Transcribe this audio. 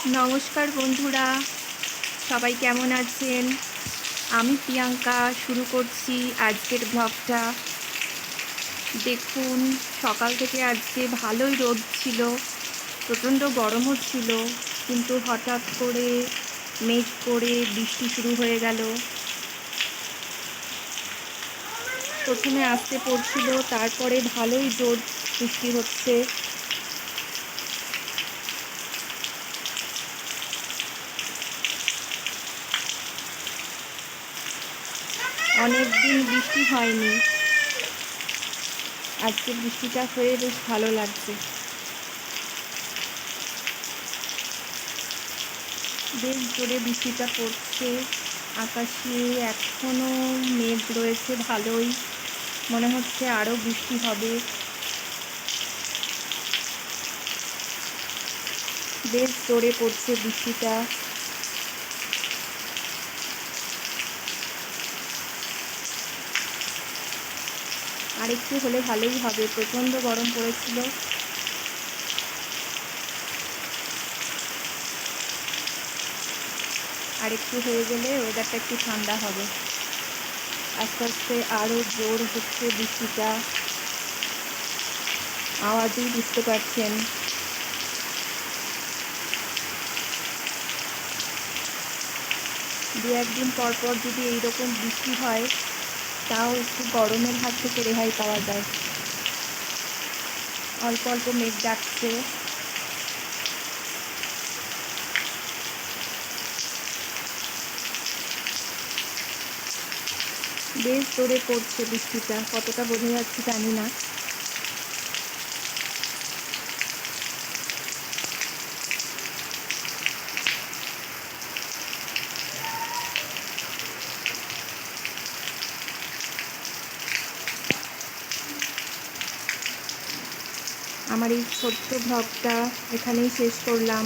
নমস্কার বন্ধুরা, সবাই কেমন আছেন? আমি প্রিয়াঙ্কা শুরু করছি আজকের ব্লগটা। দেখুন, সকাল থেকে আজকে ভালোই রোদ ছিল, প্রচণ্ড গরমও ছিল, কিন্তু হঠাৎ করে মেঘ করে বৃষ্টি শুরু হয়ে গেল। প্রথমে আস্তে পড়ছিল, তারপরে ভালোই জোর বৃষ্টি হচ্ছে। অনেক দিন বৃষ্টি হয়নি, আজকে বৃষ্টিটা হয়ে বেশ ভালো লাগছে। বেশ জোরে বৃষ্টিটা পড়ছে, আকাশে এখনো মেঘ রয়েছে ভালোই, মনে হচ্ছে আরও বৃষ্টি হবে। বেশ জোরে পড়ছে বৃষ্টিটা। আর একটু হলে ভালোই হবে, প্রচণ্ড গরম পড়েছিল। আর একটু হয়ে গেলে ওয়েদারটা একটু ঠান্ডা হবে। আস্তে আস্তে আরও জোর হচ্ছে বৃষ্টিটা, আওয়াজেই বুঝতে পারছেন। দু একদিন পর পর যদি এইরকম বৃষ্টি হয়, তাও একটু গরমের হাত থেকে রেহাই পাওয়া যায়। অল্প অল্প মেঘ ডাকছে। বেশ জোরে পড়ছে বৃষ্টিটা, কতটা বোঝা যাচ্ছে জানি না। আমার এই ছোট্ট ব্লগটা এখানেই শেষ করলাম।